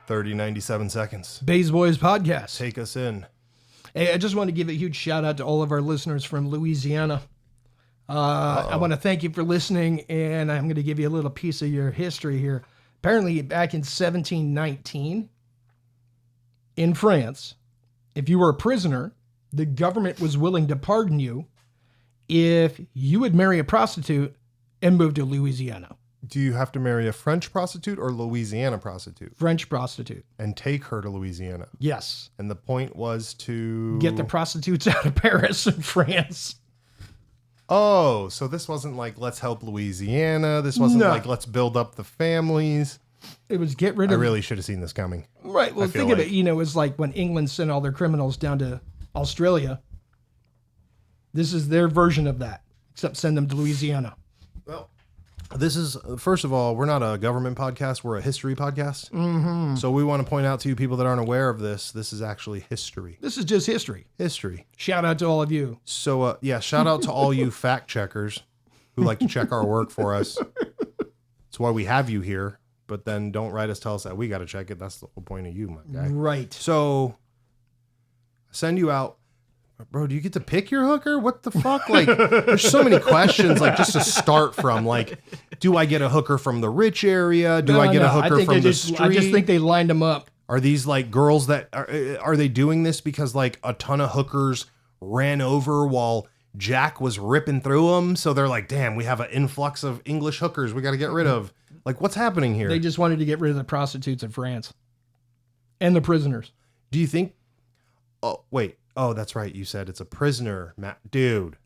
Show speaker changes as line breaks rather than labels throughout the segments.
30, 97 seconds.
Bays Boys Podcast.
Take us in.
Hey, I just want to give a huge shout out to all of our listeners from Louisiana. I want to thank you for listening, and I'm going to give you a little piece of your history here. Apparently, back in 1719, in France, if you were a prisoner, the government was willing to pardon you if you would marry a prostitute and move to Louisiana.
Do you have to marry a French prostitute or Louisiana prostitute?
French prostitute.
And take her to Louisiana.
Yes.
And the point was to...
get the prostitutes out of Paris and France.
Oh, so this wasn't like, let's help Louisiana. This wasn't like, let's build up the families.
It was get rid of...
I really should have seen this coming.
Right. Well, think of it. You know, it's like when England sent all their criminals down to Australia. This is their version of that, except send them to Louisiana.
Well, this is, first of all, we're not a government podcast. We're a history podcast. Mm-hmm. So we want to point out to you people that aren't aware of this. This is actually history.
This is just history.
History.
Shout out to all of you.
So, shout out to all you fact checkers who like to check our work for us. It's why we have you here. But then don't write us, tell us that we got to check it. That's the whole point of you, my guy.
Right.
So, send you out. Bro, do you get to pick your hooker? What the fuck? Like, there's so many questions, like, just to start from. Like, do I get a hooker from the rich area? Do I get a hooker from the street?
I just think they lined them up.
Are these, like, girls that... Are they doing this because, like, a ton of hookers ran over while Jack was ripping through them? So they're like, damn, we have an influx of English hookers we got to get rid of. Like, what's happening here?
They just wanted to get rid of the prostitutes in France. And the prisoners.
Do you think... Oh, wait. Oh, that's right. You said it's a prisoner, Matt. Dude.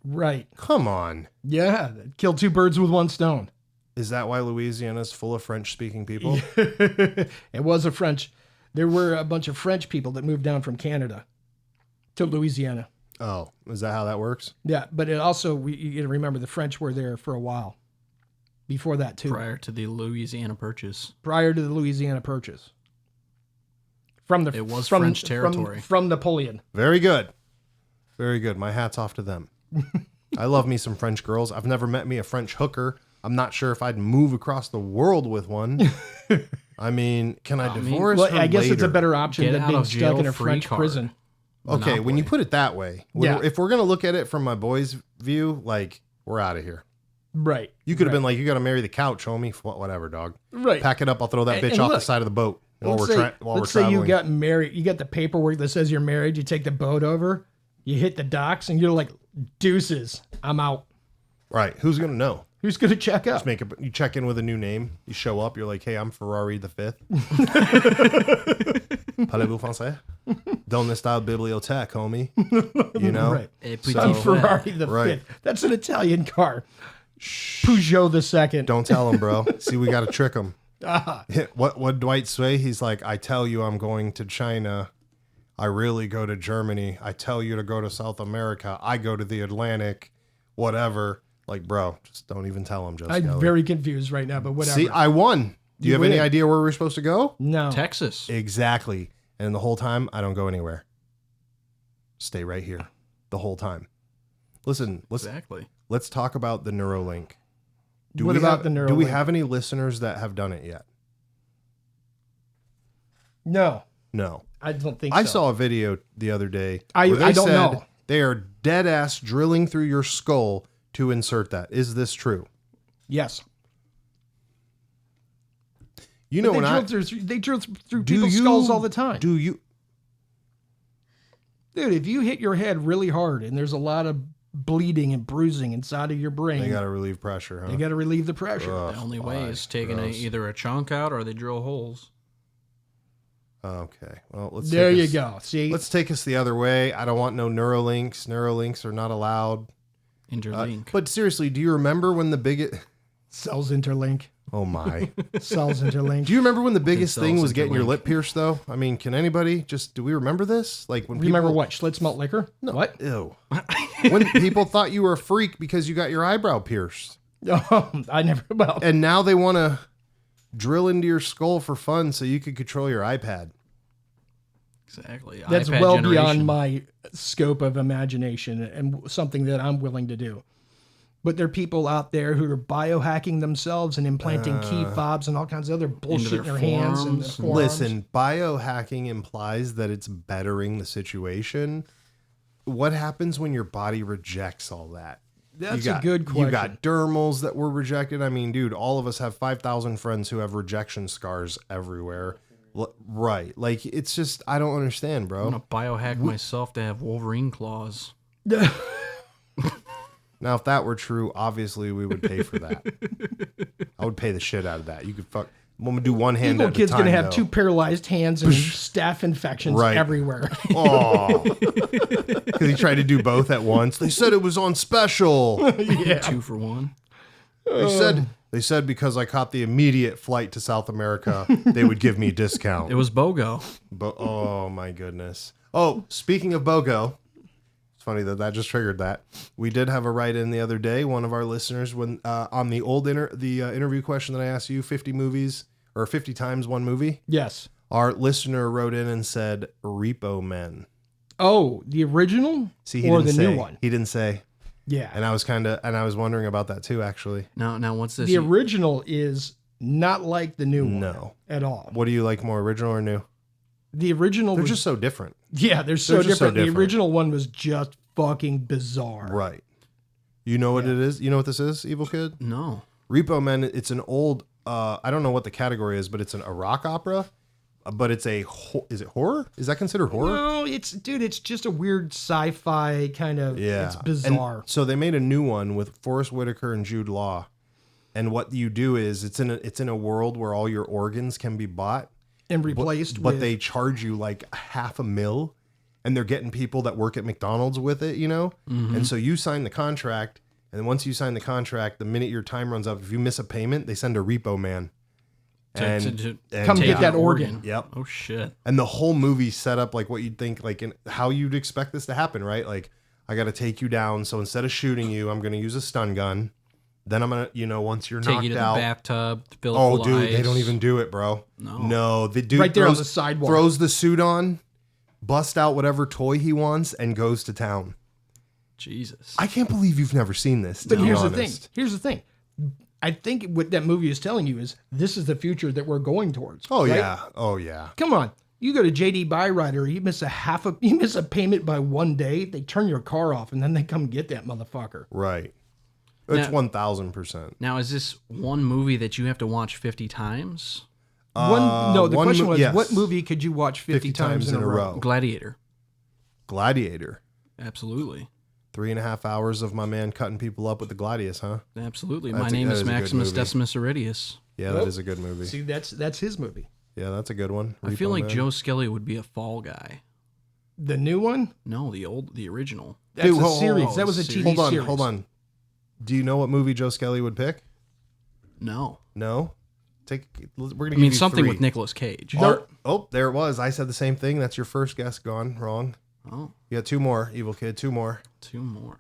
Right.
Come on.
Yeah. Killed two birds with one stone.
Is that why Louisiana's full of French-speaking people?
It was a French. There were a bunch of French people that moved down from Canada to Louisiana.
Oh, is that how that works?
Yeah, but it also, you got to remember, the French were there for a while. Before that, too.
Prior to the Louisiana Purchase.
Prior to the Louisiana Purchase.
It was French territory.
From Napoleon.
Very good. Very good. My hat's off to them. I love me some French girls. I've never met me a French hooker. I'm not sure if I'd move across the world with one. I mean, can I divorce her
I guess
later?
it's a better option than being stuck in a French prison.
Okay, when you put it that way, if we're going to look at it from my boy's view, like, we're out of here.
Right.
You could have been like, you got to marry the couch, homie. Whatever, dog.
Right.
Pack it up. I'll throw that bitch off the side of the boat while we're traveling.
Let's say you got married. You got the paperwork that says you're married. You take the boat over. You hit the docks, and you're like, deuces, I'm out.
Right. Who's going to know?
Who's going to check up?
You check in with a new name. You show up. You're like, hey, I'm Ferrari the Fifth. Parlez-vous français? Donde está la bibliothèque, homie? You know?
Right. I'm Ferrari the Fifth. That's an Italian car. Peugeot the Second.
Don't tell him, bro. See, we got to trick him. What Dwight say? He's like, I tell you I'm going to China. I really go to Germany. I tell you to go to South America. I go to the Atlantic. Whatever. Like, bro, just don't even tell him.
I'm very confused right now, but whatever.
See, I won. Do you have any idea where we're supposed to go?
No.
Texas.
Exactly. And the whole time, I don't go anywhere. Stay right here. The whole time. Listen.
Exactly.
Let's talk about the Neuralink.
The Neuralink?
Do we have any listeners that have done it yet?
No.
I
don't think so.
I saw a video the other day.
I don't know.
They are dead ass drilling through your skull to insert that. Is this true?
Yes.
You know,
they drill through people's skulls all the time.
Do you?
Dude, if you hit your head really hard and there's a lot of bleeding and bruising inside of your brain.
They got to relieve pressure, huh?
They got to relieve the pressure.
The only way is taking either a chunk out or they drill holes.
Okay. Well,
there you go. See?
Let's take us the other way. I don't want no Neuralinks. Neuralinks are not allowed.
Interlink.
But seriously, do you remember when the biggest...
Cells interlink.
Oh, my.
Cells interlink.
Do you remember when the biggest thing was getting your lip pierced, though? I mean, can anybody do we remember this? Like when
remember what? Schlitz malt liquor?
No.
What?
Ew. When people thought you were a freak because you got your eyebrow pierced.
Oh, I never... Well.
And now they want to drill into your skull for fun so you could control your iPad.
Exactly.
That's
iPad
well
generation.
beyond my scope of imagination and something that I'm willing to do. But there are people out there who are biohacking themselves and implanting key fobs and all kinds of other bullshit in their hands and their forearms.
Listen, biohacking implies that it's bettering the situation. What happens when your body rejects all that?
That's a good question.
You got dermals that were rejected. I mean, dude, all of us have 5,000 friends who have rejection scars everywhere. Right. Like, it's just, I don't understand, bro.
I'm going to biohack myself to have Wolverine claws.
Now, if that were true, obviously we would pay for that. I would pay the shit out of that. You could fuck. I'm gonna do one hand
Evil
at a
Kid's
time,
gonna have
though.
2 paralyzed hands and staph infections everywhere.
Oh, because he tried to do both at once. They said it was on special.
Yeah.
2 for 1.
They said because I caught the immediate flight to South America, they would give me a discount.
It was BOGO.
Oh my goodness. Oh, speaking of BOGO. Funny that just triggered that. We did have a write-in the other day. One of our listeners, when on the old interview question that I asked you, 50 movies or 50 times one movie.
Yes.
Our listener wrote in and said Repo Men.
Oh, the original?
See, he
or
didn't
the
say.
new one?
He didn't say.
Yeah.
And I was wondering about that too, actually.
Now what's this?
The original is not like the new one.
No.
At all.
What do you like more, original or new?
The original
They're
was
just so different.
Yeah, they're so
just so
different. The
different.
original one was just fucking bizarre.
Right. You know what it is? You know what this is, Evil Kid?
No.
Repo Men, it's an old, I don't know what the category is, but it's a rock opera. But it's is it horror? Is that considered horror?
No, it's just a weird sci-fi kind of, it's bizarre.
And so they made a new one with Forrest Whitaker and Jude Law. And what you do is it's in a world where all your organs can be bought.
And replaced
but they charge you like $500,000 and they're getting people that work at McDonald's with it, you know?
Mm-hmm.
And so you sign the contract, and then once you sign the contract, the minute your time runs up, if you miss a payment, they send a repo man.
To
come
take
get that
an
organ.
Yep.
Oh, shit.
And the whole movie set up like what you'd think, like in how you'd expect this to happen, right? Like, I got to take you down. So instead of shooting you, I'm going to use a stun gun. Then I'm going to, once you're
Take
knocked
you to
out.
the bathtub, fill it
Oh,
full of
dude, they
ice.
don't even do it, bro. No, the dude
Right there on the sidewalk.
throws the suit on, busts out whatever toy he wants, and goes to town.
Jesus.
I can't believe you've never seen this.
But here's the thing. I think what that movie is telling you is this is the future that we're going towards.
Oh
right?
yeah. Oh yeah.
Come on. You go to JD Byrider, you miss a payment by one day, they turn your car off and then they come get that motherfucker.
Right. It's
Now-
1,000%.
Now, is this one movie that you have to watch 50 times?
The question was,
yes.
what movie could you watch 50 times in a row?
Gladiator.
Gladiator.
Absolutely.
3.5 hours of my man cutting people up with the Gladius, huh?
Absolutely.
That
My name
is
is
a good
Maximus
movie.
Decimus Aurelius.
Yeah, that is a good movie.
See, that's his movie.
Yeah, that's a good one.
I feel
Repo
like
Man.
Joe Skelly would be a fall guy.
The new one?
No, the original.
That's
Dude,
a
hold-
series.
hold-
That was a
series.
TV
Hold on,
series.
hold on. Do you know what movie Joe Skelly would pick?
No.
No? We're gonna
I
give
mean,
you
something
3.
with Nicolas Cage.
Oh, there it was. I said the same thing. That's your first guess gone. Wrong.
Oh,
You got 2 more, Evil Kid. 2 more.
2 more.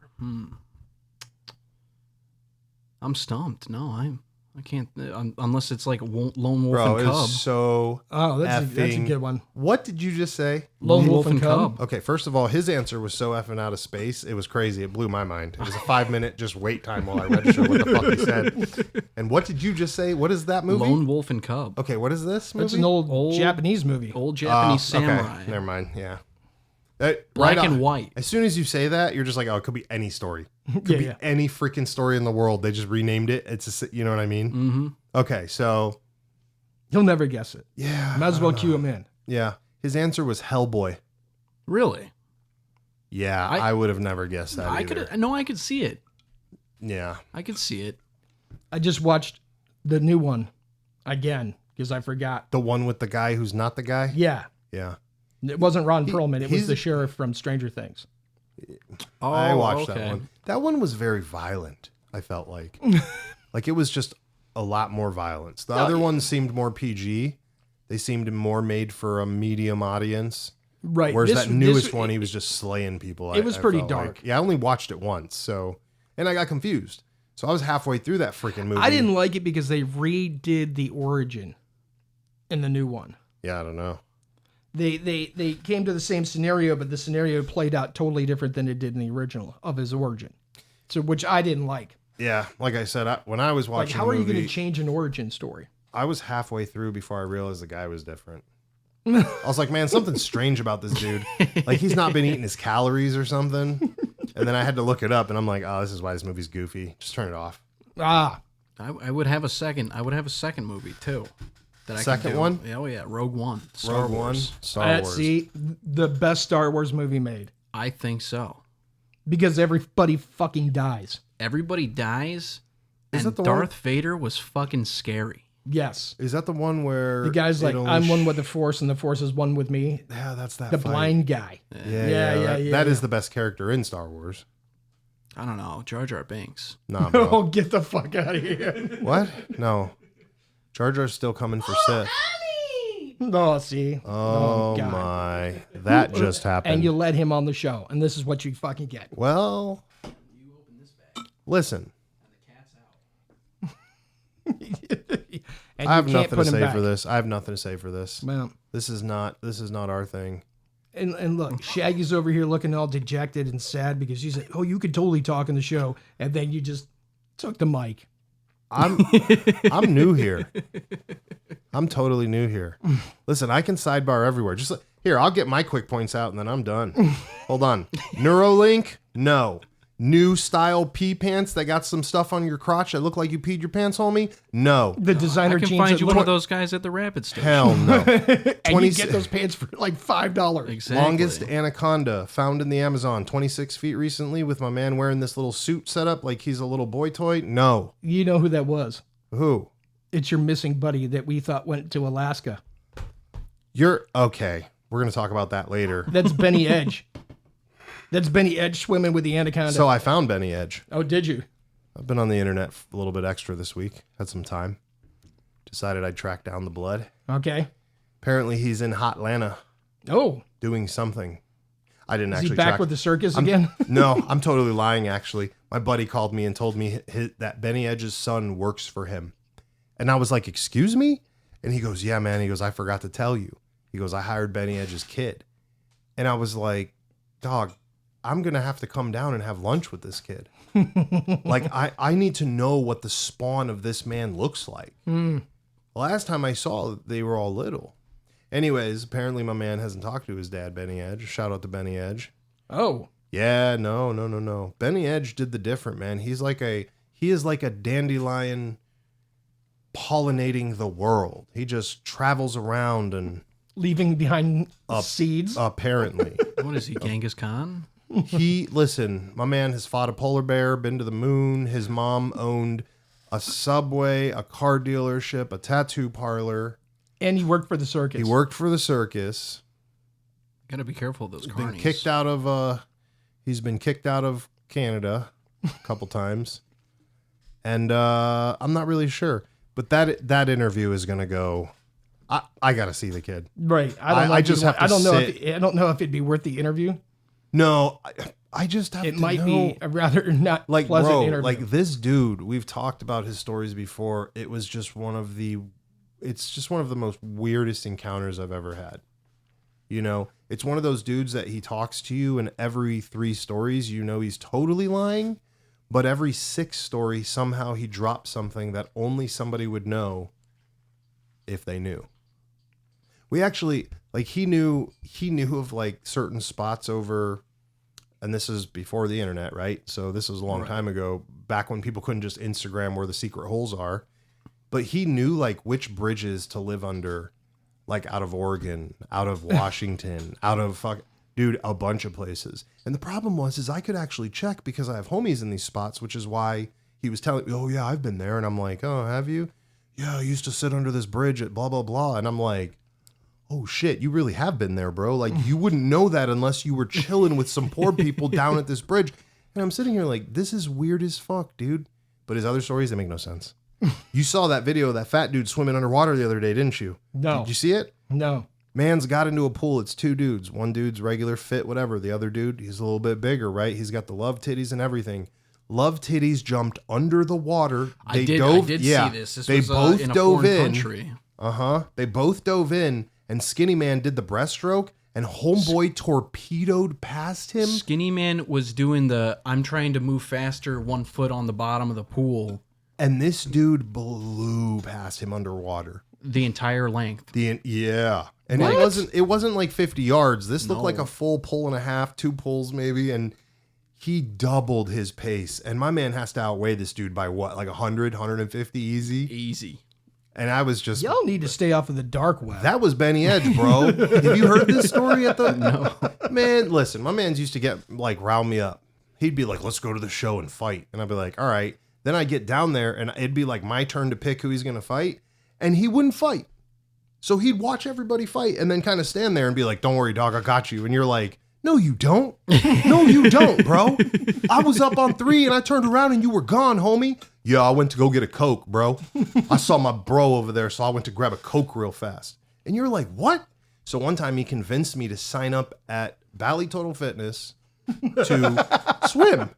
I'm stumped. No, I can't. Unless it's like Lone Wolf
Bro,
and
it
Cub.
is so
Oh, that's a
effing-
good one.
What did you just say?
Lone Wolf and Cub.
Okay, first of all, his answer was so effing out of space. It was crazy. It blew my mind. It was a 5-minute just wait time while I registered what the fuck he said. And what did you just say? What is that movie?
Lone Wolf and Cub.
Okay, what is this movie?
That's an old Japanese movie.
Old Japanese samurai.
Okay, never mind. Yeah.
Black
right
and
on.
white.
As soon as you say that, you're just like, oh, it could be any story. It could be
Yeah.
any freaking story in the world. They just renamed it. You know what I mean? Mm-hmm. Okay, so
He'll never guess it.
yeah,
Might as well cue him in.
yeah. His answer was Hellboy.
Really?
Yeah, I would have never guessed that.
I
either.
could. No, I could see it.
Yeah.
I could see it.
I just watched the new one again because I forgot.
The one with the guy who's not the guy?
Yeah.
Yeah.
It wasn't Ron Perlman. It was
he's-
the sheriff from Stranger Things.
Oh,
I watched
okay.
that one. That one was very violent, I felt like. Like it was just a lot more violence. The other ones seemed more PG. They seemed more made for a medium audience.
Right.
Whereas that newest one, he was just slaying people.
It was pretty
felt
dark.
like. Yeah, I only watched it once, and I got confused. So I was halfway through that freaking movie.
I didn't like it because they redid the origin in the new one.
Yeah, I don't know.
They came to the same scenario, but the scenario played out totally different than it did in the original of his origin. So, which I didn't like.
Yeah, like I said, when I was
Like,
watching
how
the
are you
movie,
going to change an origin story?
I was halfway through before I realized the guy was different. I was like, man, something's strange about this dude. Like, he's not been eating his calories or something. And then I had to look it up, and I'm like, oh, this is why this movie's goofy. Just turn it off.
Ah,
I would have a second. I would have a second movie too. That
Second
I could do.
one?
Oh yeah, Rogue One. Star
Rogue One,
Wars.
Star Wars.
see, the best Star Wars movie made.
I think so.
Because everybody fucking dies.
Everybody dies,
Is
and
that the one-
Darth Vader was fucking scary.
Yes.
Is that the one where
The guy's
it
like,
only
I'm one with the Force, and the Force is one with me.
Yeah, that's that.
The
fight.
blind guy.
Yeah.
yeah.
That is the best character in Star Wars.
I don't know, Jar Jar Binks.
Nah, bro.
Oh, get the fuck out of here.
What? No. Jar Jar's still coming for Sith.
No, see.
Oh
God.
my. That just happened.
And you let him on the show, and this is what you fucking get.
Well, listen.
And
I have
you can't
nothing
put
to
him
say
back.
for this. I have nothing to say for this.
Well,
This is not our thing.
and look, Shaggy's over here looking all dejected and sad because she's like, oh, you could totally talk in the show. And then you just took the mic.
I'm new here. I'm totally new here. Listen, I can sidebar everywhere. Just here, I'll get my quick points out and then I'm done. Hold on. Neuralink? No. New style pee pants that got some stuff on your crotch that look like you peed your pants, homie? No.
The designer
I can
jeans
find
that
you
look-
one of those guys at the Rapid Station.
Hell no.
and
20
you get those pants for like $5.
Exactly.
Longest anaconda found in the Amazon, 26 feet recently, with my man wearing this little suit set up like he's a little boy toy. No.
You know who that was?
Who?
It's your missing buddy that we thought went to Alaska.
You're okay. We're going to talk about that later.
That's Benny Edge. That's Benny Edge swimming with the anaconda.
So I found Benny Edge.
Oh, did you?
I've been on the internet a little bit extra this week. Had some time. Decided I'd track down the blood.
Okay.
Apparently he's in Hotlanta
Oh,
doing something. I didn't
is
actually
he back
track.
with the circus again?
No, I'm totally lying, actually. My buddy called me and told me that Benny Edge's son works for him. And I was like, excuse me? And he goes, yeah, man. He goes, I forgot to tell you. He goes, I hired Benny Edge's kid. And I was like, dog, I'm going to have to come down and have lunch with this kid. Like, I need to know what the spawn of this man looks like. The last time I saw, they were all little. Anyways, apparently my man hasn't talked to his dad, Benny Edge. Shout out to Benny Edge.
Oh,
Yeah, no. Benny Edge did the different, man. He is like a dandelion pollinating the world. He just travels around and
leaving behind seeds.
apparently.
What is he, Genghis Khan?
Listen, my man has fought a polar bear, been to the moon. His mom owned a Subway, a car dealership, a tattoo parlor.
And he worked for the circus.
He worked for the circus.
Gotta be careful of those
Been
carnies.
kicked out of he's been kicked out of Canada a couple times. And I'm not really sure. But that interview is gonna go. I gotta see the kid.
Right. I don't know.
I
if
just
you'd
have
want-
to
I don't know
sit-
if I don't know if it'd be worth the interview.
No, I just have
It
to
might
know.
be a rather not
Like,
pleasant
bro,
interview.
like this dude, we've talked about his stories before. It was just it's just one of the most weirdest encounters I've ever had. You know, it's one of those dudes that he talks to you, and every 3 stories, you know, he's totally lying, but every 6th story, somehow he drops something that only somebody would know if they knew. We actually, like, he knew of like certain spots over, and this is before the internet, right? So this was a long time ago, back when people couldn't just Instagram where the secret holes are. But he knew like which bridges to live under, like out of Oregon, out of Washington, out of a bunch of places. And the problem is I could actually check because I have homies in these spots, which is why he was telling me, oh yeah, I've been there. And I'm like, oh, have you? Yeah, I used to sit under this bridge at blah, blah, blah. And I'm like, oh shit, you really have been there, bro. Like you wouldn't know that unless you were chilling with some poor people down at this bridge. And I'm sitting here like, this is weird as fuck, dude. But his other stories, they make no sense. You saw that video of that fat dude swimming underwater the other day, didn't you?
No.
Did you see it?
No.
Man's got into a pool. It's 2 dudes. One dude's regular fit, whatever. The other dude, he's a little bit bigger, right? He's got the love titties and everything. Love titties jumped under the water.
I did see this. This
they
was
both
in a
dove
foreign
in.
country.
They both dove in, and Skinny Man did the breaststroke, and homeboy torpedoed past him.
Skinny man was doing I'm trying to move faster, 1 foot on the bottom of the pool.
And this dude blew past him underwater.
The entire length.
Yeah. And
What?
it wasn't like 50 yards. This looked like a full pull and a half, 2 pulls maybe, and he doubled his pace. And my man has to outweigh this dude by what? Like 100, 150 easy?
Easy.
And I was just...
Y'all need to stay off of the dark web.
That was Benny Edge, bro. Have you heard this story at the... No. Man, listen, my man's used to get, like, rile me up. He'd be like, let's go to the show and fight. And I'd be like, all right. Then I'd get down there, and it'd be like my turn to pick who he's going to fight. And he wouldn't fight. So he'd watch everybody fight and then kind of stand there and be like, don't worry, dog, I got you. And you're like, no, you don't. No, you don't, bro. I was up on 3 and I turned around and you were gone, homie. Yeah, I went to go get a Coke, bro. I saw my bro over there, so I went to grab a Coke real fast. And you're like, what? So one time he convinced me to sign up at Bally Total Fitness to swim.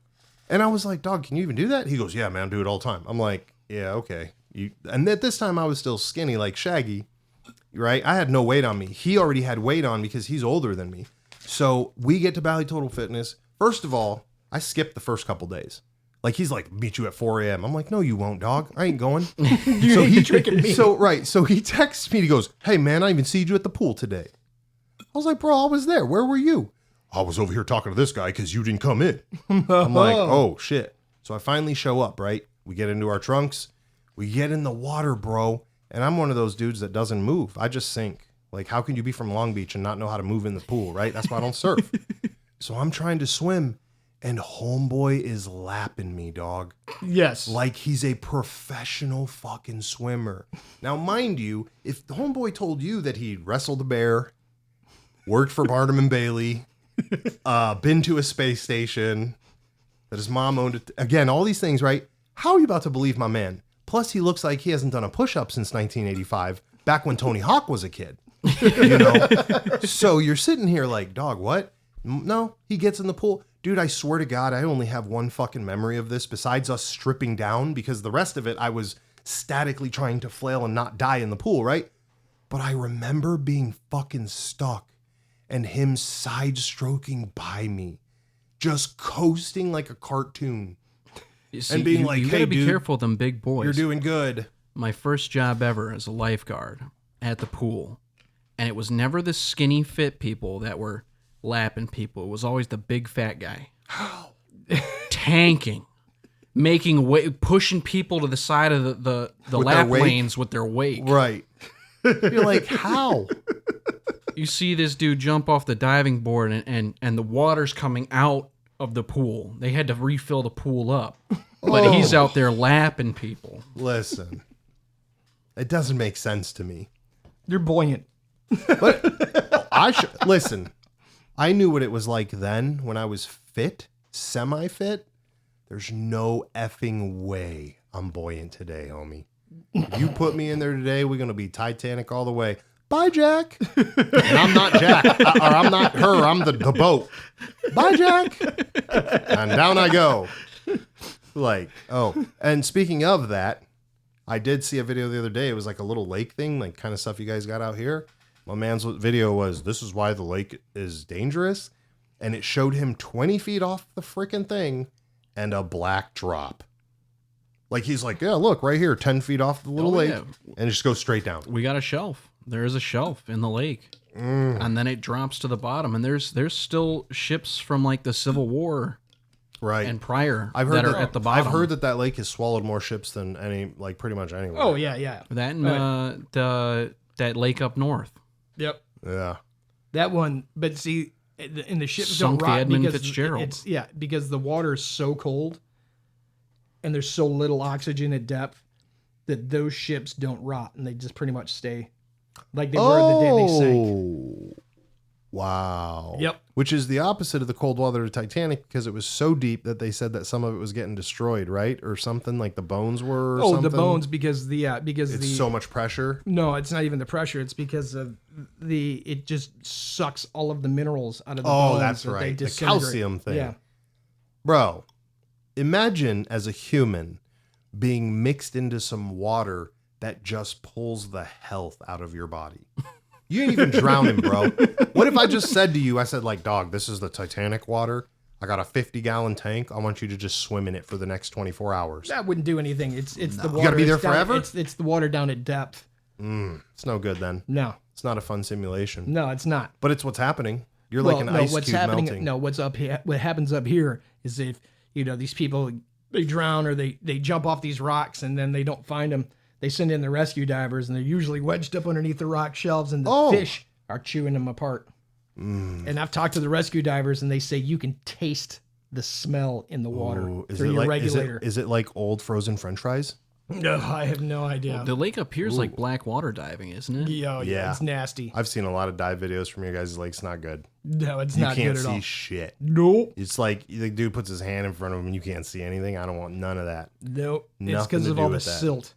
And I was like, dog, can you even do that? He goes, yeah, man, I do it all the time. I'm like, yeah, okay. And at this time I was still skinny like Shaggy, right? I had no weight on me. He already had weight on because he's older than me. So we get to Bally Total Fitness. First of all, I skipped the first couple days. Like, he's like, meet you at 4 a.m. I'm like, no, you won't, dog. I ain't going. So he tricking me. So he texts me. He goes, hey, man, I even see you at the pool today. I was like, bro, I was there. Where were you? I was over here talking to this guy because you didn't come in. I'm like, oh, shit. So I finally show up, right? We get into our trunks. We get in the water, bro. And I'm one of those dudes that doesn't move. I just sink. Like, how can you be from Long Beach and not know how to move in the pool, right? That's why I don't surf. So I'm trying to swim, and homeboy is lapping me, dog.
Yes.
Like he's a professional fucking swimmer. Now, mind you, if the homeboy told you that he wrestled a bear, worked for Barnum and Bailey, been to a space station, that his mom owned it, again, all these things, right? How are you about to believe my man? Plus, he looks like he hasn't done a push-up since 1985, back when Tony Hawk was a kid. You know? So you're sitting here like, dog, what? No, he gets in the pool. Dude, I swear to God, I only have one fucking memory of this besides us stripping down, because the rest of it, I was statically trying to flail and not die in the pool, right? But I remember being fucking stuck and him side stroking by me, just coasting like a cartoon.
See,
and being like,
you
hey,
gotta be
dude,
careful with them big boys.
You're doing good.
My first job ever as a lifeguard at the pool. And it was never the skinny fit people that were lapping people. It was always the big fat guy.
How?
Tanking. Making way, pushing people to the side of the lap lanes with their weight.
Right. You're like, how?
You see this dude jump off the diving board and the water's coming out of the pool. They had to refill the pool up. But he's out there lapping people.
Listen. It doesn't make sense to me.
You're buoyant.
But listen, I knew what it was like then when I was fit, semi-fit. There's no effing way I'm buoyant today, homie. You put me in there today, we're going to be Titanic all the way. Bye, Jack. And I'm not Jack. Or I'm not her. I'm the boat. Bye, Jack. And down I go. Like, oh. And speaking of that, I did see a video the other day. It was like a little lake thing, like kind of stuff you guys got out here. My man's video was, this is why the lake is dangerous. And it showed him 20 feet off the freaking thing and a black drop. Like, he's like, yeah, look, right here, 10 feet off the little lake. Yeah. And it just goes straight down.
We got a shelf. There is a shelf in the lake. And then it drops to the bottom. And there's still ships from like the Civil War.
Right.
And prior
I've heard
that are at the bottom.
I've heard that lake has swallowed more ships than any, like pretty much anywhere.
Oh, yeah, yeah.
That and that lake up north.
Yep.
Yeah.
That one, but see, and the ships
Sunk
don't rot
the Edmund
because
Fitzgerald.
because the water is so cold and there's so little oxygen at depth that those ships don't rot and they just pretty much stay like they were the day they sank.
Wow.
Yep.
Which is the opposite of the cold water of Titanic, because it was so deep that they said that some of it was getting destroyed, right? Or something, like the bones were. Or something.
The bones because
it's so much pressure.
No, it's not even the pressure. It's because of it just sucks all of the minerals out of the bones.
Oh, that's right. The calcium thing.
Yeah.
Bro, imagine as a human being mixed into some water that just pulls the health out of your body. You ain't even drowning, bro. What if I just said to you, I said, like, dog, this is the Titanic water. I got a 50-gallon tank. I want you to just swim in it for the next 24 hours.
That wouldn't do anything. It's the water.
You gotta be there
it's down-
forever?
It's the water down at depth.
It's no good then.
No,
It's not a fun simulation.
no, it's not.
But it's what's happening. You're like an ice
what's
cube
happening?
melting.
No, what happens up here is if these people they drown or they jump off these rocks and then they don't find them. They send in the rescue divers and they're usually wedged up underneath the rock shelves and the fish are chewing them apart. And I've talked to the rescue divers and they say you can taste the smell in the water through your regulator.
Is it like old frozen French fries?
No, I have no idea.
The lake up here is like black water diving, isn't it?
Yeah, it's nasty.
I've seen a lot of dive videos from your guys' lakes. Not good.
No, it's
You
not
can't
good at all.
see shit.
Nope.
It's like the dude puts his hand in front of him and you can't see anything. I don't want none of that.
Nope. It's
Nothing
because
to
of
do
all the
with that.
silt.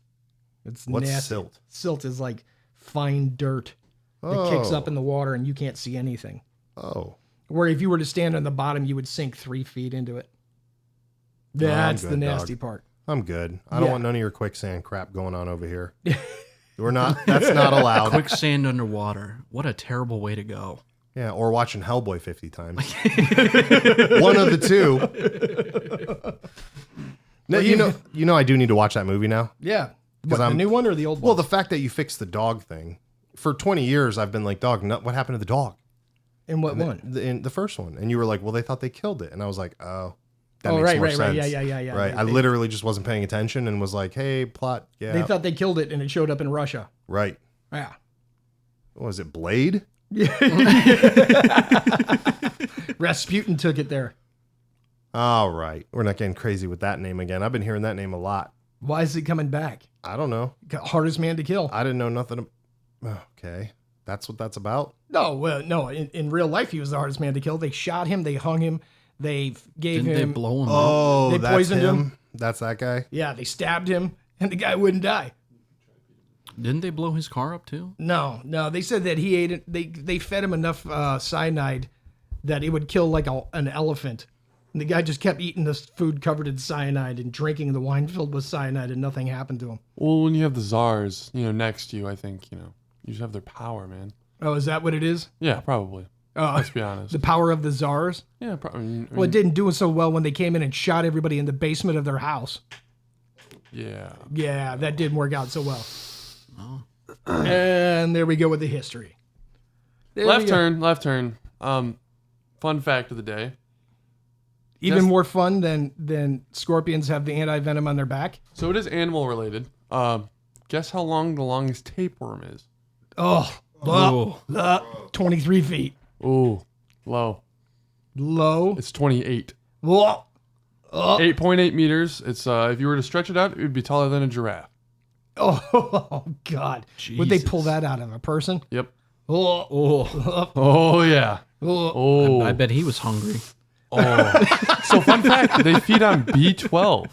It's
What's
nasty.
silt?
Silt is like fine dirt that kicks up in the water and you can't see anything.
Oh.
Where if you were to stand on the bottom, you would sink 3 feet into it.
No, I'm
That's
good,
the nasty
dog.
part.
I'm good. I don't
Yeah.
want none of your quicksand crap going on over here. We're not. That's not allowed.
Quicksand underwater. What a terrible way to go.
Yeah, or watching Hellboy 50 times. One of the two. No, you know, I do need to watch that movie now.
Yeah. What, the
I'm-
new one or the old one?
Well, the fact that you fixed the dog thing. For 20 years, I've been like, dog, what happened to the dog?
In what one?
In the first one. And you were like, well, they thought they killed it. And I was like, oh, that
Oh,
makes
right,
more
right,
sense.
right. Yeah.
Right. I literally just wasn't paying attention and was like, hey, plot. Yeah.
They thought they killed it and it showed up in Russia.
Right.
Yeah.
What was it, Blade?
Rasputin took it there.
All right. We're not getting crazy with that name again. I've been hearing that name a lot.
Why is it coming back?
I don't know.
Hardest man to kill.
I didn't know nothing. Okay. That's what that's about?
No, well, no. In real life, he was the hardest man to kill. They shot him. They hung him. They gave
Didn't
him.
they blow him up?
Oh,
They
that's
poisoned
him?
him.
That's that guy?
Yeah, they stabbed him, and the guy wouldn't die.
Didn't they blow his car up too?
No. They said that he ate it. They fed him enough cyanide that it would kill like an elephant. And the guy just kept eating this food covered in cyanide and drinking the wine filled with cyanide, and nothing happened to him.
Well, when you have the czars, next to you, I think, you just have their power, man.
Oh, is that what it is?
Yeah, probably.
Oh,
Let's be honest.
the power of the czars.
Yeah, probably.
Well, it didn't do so well when they came in and shot everybody in the basement of their house.
Yeah.
Yeah, that didn't work out so well. And there we go with the history. There we
Left
go.
turn. Fun fact of the day.
Even
Just-
more fun than scorpions have the anti-venom on their back.
So it is animal related. Guess how long the longest tapeworm is?
Oh, 23 feet.
Ooh, low.
Low.
It's 28.
Whoa.
8.8 meters. It's if you were to stretch it out, it would be taller than a giraffe.
Oh, God. Would they pull that out of a person?
Yep.
Oh.
Oh yeah.
Oh.
Oh.
I bet he was hungry.
Oh. So fun fact, they feed on B12.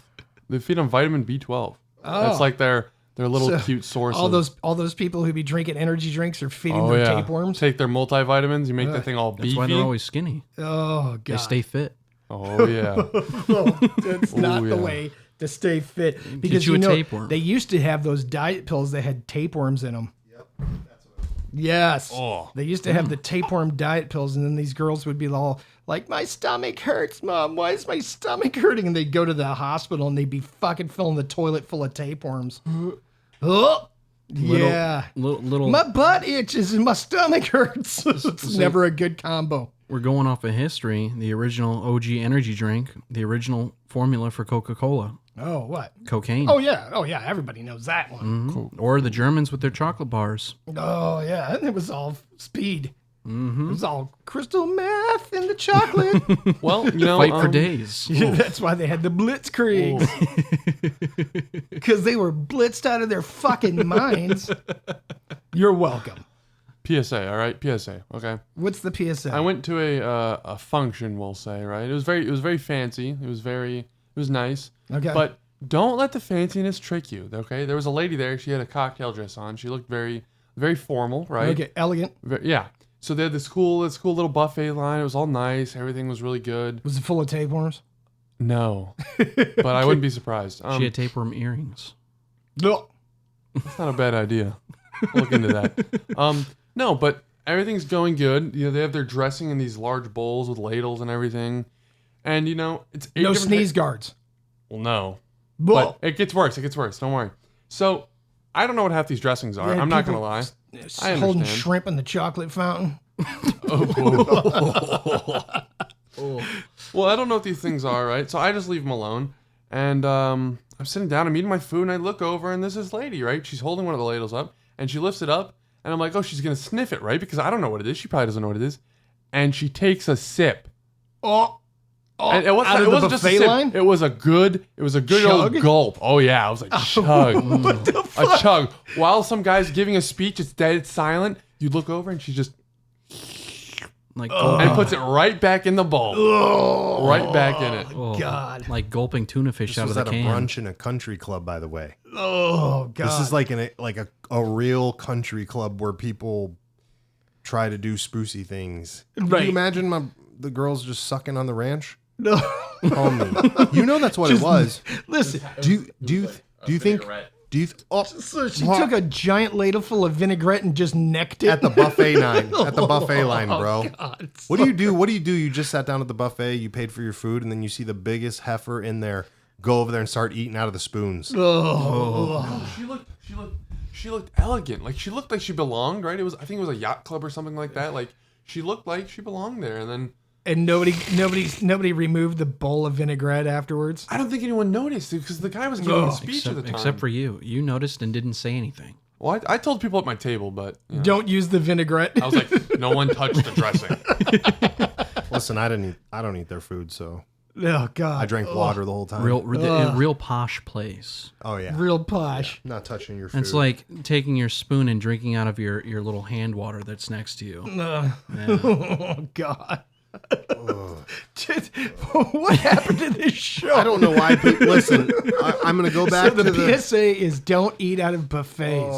They feed on vitamin B12. That's like their little
So,
cute source.
All those people who be drinking energy drinks are feeding
Oh
their
yeah.
tapeworms.
Take their multivitamins. You make that thing all beefy.
That's why they're always skinny.
Oh, God.
They stay fit.
Oh yeah.
That's not the
yeah.
way to stay fit. Because
you a tapeworm.
they used to have those diet pills that had tapeworms in them. Yes.
Oh.
They used to have the tapeworm diet pills, and then these girls would be all like, my stomach hurts, Mom. Why is my stomach hurting? And they'd go to the hospital, and they'd be fucking filling the toilet full of tapeworms. Oh, yeah.
Little.
My butt itches and my stomach hurts. It's never a good combo.
We're going off of history. The original OG energy drink, the original formula for Coca-Cola,
Oh, what?
cocaine.
Oh, yeah. Oh, yeah. Everybody knows that one.
Mhm. Or the Germans with their chocolate bars.
Oh, yeah. And it was all speed. It was all crystal meth in the chocolate.
Well,
Fight for days.
That's why they had the blitzkrieg. Because they were blitzed out of their fucking minds. You're welcome.
PSA, all right, PSA. Okay.
What's the PSA?
I went to a function, we'll say, right? It was very fancy. It was nice.
Okay.
But don't let the fanciness trick you. Okay. There was a lady there. She had a cocktail dress on. She looked very formal, right?
Okay, elegant.
Yeah. So they had this cool little buffet line. It was all nice. Everything was really good.
Was it full of tapeworms?
No, but I wouldn't be surprised.
She had tapeworm earrings.
No.
That's not a bad idea. Look into that. No, but everything's going good. You know, they have their dressing in these large bowls with ladles and everything. And, you know, it's 8
No
different
sneeze guards.
Well, no.
Whoa.
But it gets worse. It gets worse. Don't worry. So, I don't know what half these dressings are.
Yeah,
I'm not going
people
to lie. I
holding
understand.
shrimp in the chocolate fountain.
Well, I don't know what these things are, right? So I just leave them alone. And I'm sitting down, I'm eating my food, and I look over, and there's this lady, right? She's holding one of the ladles up, and she lifts it up, and I'm like, oh, she's going to sniff it, right? Because I don't know what it is. She probably doesn't know what it is. And she takes a sip.
Oh,
And it wasn't,
out of
it
the
wasn't just a
buffet
sip.
line?
It was a good
Chug?
old gulp. Oh, yeah. I was like, chug.
what the fuck?
A chug. While some guy's giving a speech, it's dead, it's silent. You look over, and she just...
Like
and puts it right back in the bowl. Right back in it.
God.
like gulping tuna fish
This
out
was
of the
at a
can.
brunch in a country club, by the way.
Oh, God.
This is like a real country club where people try to do spoosy things. Can
Right.
you imagine the girls just sucking on the ranch?
No.
Homie. You know that's what it was.
Listen.
Do you think?
So she took a giant ladle full of vinaigrette and just necked it.
At the buffet line. At the buffet line, bro.
God.
What do you do? What do you do? You just sat down at the buffet, you paid for your food, and then you see the biggest heifer in there go over there and start eating out of the spoons.
Oh.
She looked elegant. Like she looked like she belonged, right? I think it was a yacht club or something like that. Like she looked like she belonged there. And then
And nobody removed the bowl of vinaigrette afterwards.
I don't think anyone noticed because the guy was giving a speech at the time.
Except for you. You noticed and didn't say anything.
Well, I told people at my table, but you know,
Don't use the vinaigrette.
I was like, no one touched the dressing.
Listen, I don't eat their food, so
Oh, God.
I drank water the whole time.
Real posh place.
Oh yeah.
Real posh.
Not touching your food.
It's like taking your spoon and drinking out of your little hand water that's next to you.
Oh, God. What happened to this show?
I don't know why people listen. I'm gonna go back
So
to
the PSA is don't eat out of buffets.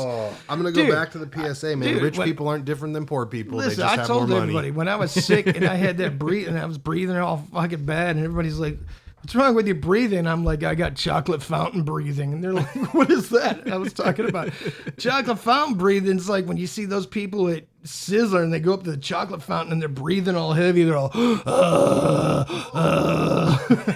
I'm gonna go
Dude,
back to the PSA, man.
dude,
Rich
when-
people aren't different than poor people.
Listen,
they just
I
have
told
more
everybody
money.
when I was sick and I had that breathing, I was breathing all fucking bad, and everybody's like, "What's wrong with you breathing?" I'm like, "I got chocolate fountain breathing," and they're like, "What is that?" I was talking about chocolate fountain breathing. It's like when you see those people at Sizzler and they go up to the chocolate fountain and they're breathing all heavy. They're all,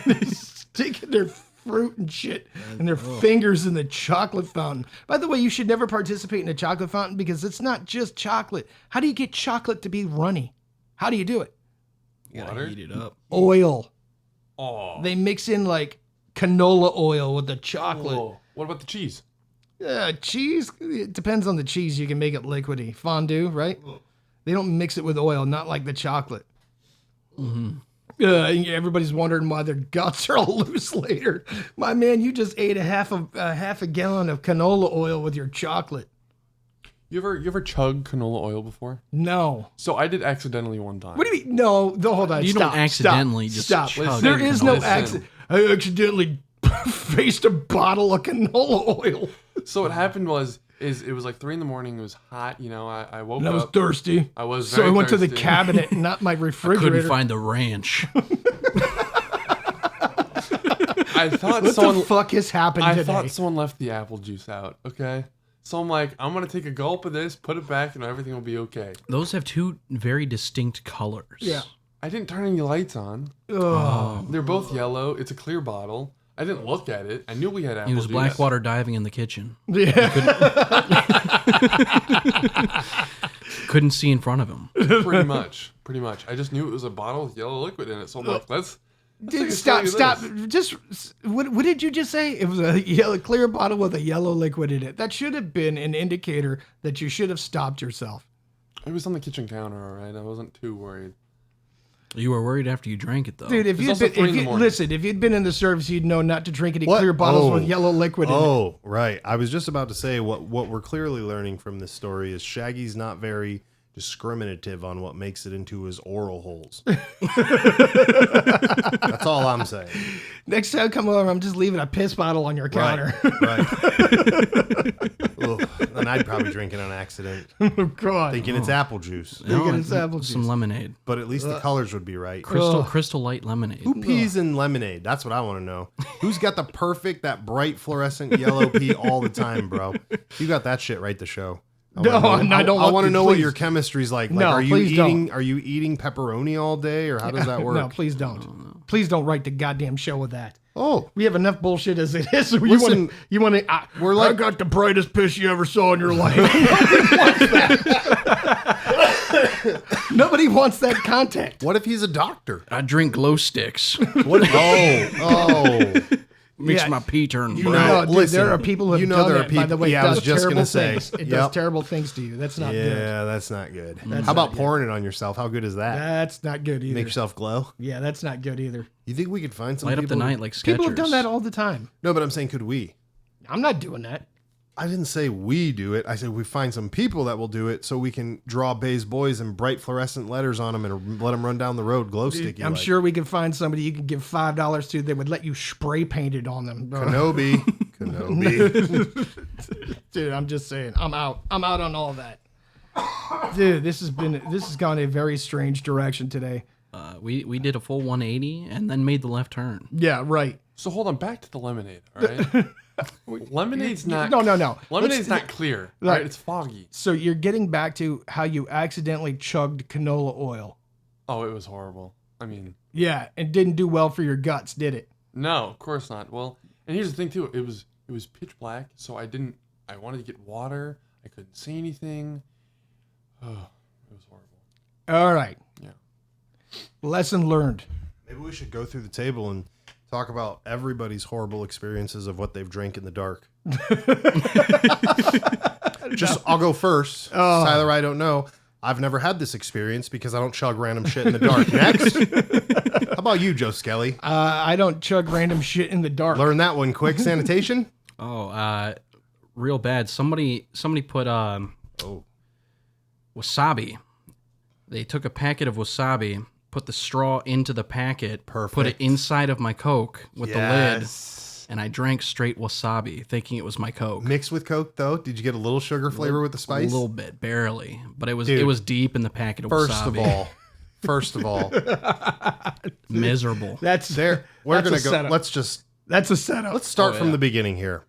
they're sticking their fruit and shit and their fingers in the chocolate fountain. By the way, you should never participate in a chocolate fountain because it's not just chocolate. How do you get chocolate to be runny? How do you do it?
You gotta heat it up.
Oil.
Oh.
They mix in like canola oil with the chocolate.
Whoa. What about the cheese?
Cheese, it depends on the cheese. You can make it liquidy. Fondue, right? They don't mix it with oil, not like the chocolate. Everybody's wondering why their guts are all loose later. My man, you just ate a half a gallon of canola oil with your chocolate.
You ever chug canola oil before?
No.
So I did accidentally one time.
What do you mean? No, hold on.
You
stop,
don't accidentally
stop,
just
stop.
chug
There is no
canola.
accident. I accidentally faced a bottle of canola oil.
So what happened was it was like 3 a.m. It was hot. You know, I woke
And I was
up.
thirsty.
I was
So I
very
went to the
thirsty.
cabinet, not my refrigerator.
Couldn't find the ranch.
I thought
What
someone.
the fuck has happened
I
today?
thought someone left the apple juice out. Okay. So I'm like, I'm gonna take a gulp of this, put it back, and everything will be okay.
Those have two very distinct colors.
Yeah.
I didn't turn any lights on.
Ugh.
They're both yellow. It's a clear bottle. I didn't look at it. I knew we had apple
He was
juice.
blackwater diving in the kitchen.
Yeah.
Couldn't see in front of him.
Pretty much. I just knew it was a bottle with yellow liquid in it. So I'm like, let's take a
Stop.
swig of this.
Just, what did you just say? It was a yellow, clear bottle with a yellow liquid in it. That should have been an indicator that you should have stopped yourself.
It was on the kitchen counter, all right. I wasn't too worried.
You were worried after you drank it, though.
Dude, if
It's
you'd
also
been,
3 in the morning.
listen, if you'd been in the service, you'd know not to drink any
What?
clear bottles
Oh.
with yellow liquid in it.
Oh, right. I was just about to say what we're clearly learning from this story is Shaggy's not very discriminative on what makes it into his oral holes. That's all I'm saying.
Next time I come over, I'm just leaving a piss bottle on your counter.
Right. Ugh. And I'd probably drink it on accident,
Oh, God.
thinking it's apple juice.
No,
Thinking it's apple
some
juice.
lemonade.
But at least the colors would be right.
Crystal light lemonade.
Who pees in lemonade? That's what I want to know. Who's got the perfect, that bright fluorescent yellow pee all the time, bro? You got that shit right to show.
No, I don't.
I want to know what
please.
your chemistry's like.
No,
are you
please
eating? Are you eating pepperoni all day, or how does that work?
No, please don't. Please don't write the goddamn show with that.
Oh,
We have enough bullshit as it is. So
Listen,
you want to?
we're like-
I got the brightest piss you ever saw in your life. Nobody wants that contact.
what if he's a doctor?
I drink glow sticks.
What? Oh.
Makes
Yeah.
my pee turn
You
brown.
know, dude,
listen,
there are people who have
you know
done
there are
that, by the
people-
way.
yeah,
it
I was
does
just
terrible
gonna say,
things. It
yep.
does terrible things to you. That's not good.
Yeah, that's not good.
That's
How about
not good.
pouring it on yourself? How good is that?
That's not good either.
Make yourself glow.
Yeah, that's not good either.
You think we could find some
Light up
people?
the night like Skechers.
People have done that all the time.
No, but I'm saying, could we?
I'm not doing that.
I didn't say we do it. I said we find some people that will do it, so we can draw Bay's boys and bright fluorescent letters on them and let them run down the road glow sticky.
I'm
like.
sure we could find somebody you could give $5 to. They would let you spray paint it on them.
Kenobi.
Dude, I'm just saying. I'm out. I'm out on all that. Dude, this has gone a very strange direction today.
We did a full 180 and then made the left turn.
Yeah, right.
So hold on, back to the lemonade. All right. Lemonade's not.
No.
Lemonade's not clear. Right. It's foggy.
So you're getting back to how you accidentally chugged canola oil.
Oh, it was horrible. I mean,
Yeah, and didn't do well for your guts, did it?
no, of course not. Well, and here's the thing too. It was pitch black, so I wanted to get water. I couldn't see anything. Oh, it was horrible.
All right.
Yeah.
Lesson learned.
Maybe we should go through the table and talk about everybody's horrible experiences of what they've drank in the dark. I'll go first. Tyler, I don't know. I've never had this experience because I don't chug random shit in the dark. Next. How about you, Joe Skelly?
I don't chug random shit in the dark.
Learn that one quick. Sanitation?
Oh, real bad. Somebody put wasabi. They took a packet of wasabi, put the straw into the packet, put it
Perfect.
inside of my Coke with the lid,
Yes.
and I drank straight wasabi, thinking it was my Coke.
Mixed with Coke, though? Did you get a little sugar flavor with the
A
spice?
little bit, barely, but it
Dude.
was deep in the packet of
First
wasabi.
of all,
Miserable.
That's
there. We're
That's
gonna
a
go.
setup.
Let's
a setup.
Let's start
Oh,
from
yeah.
the beginning here.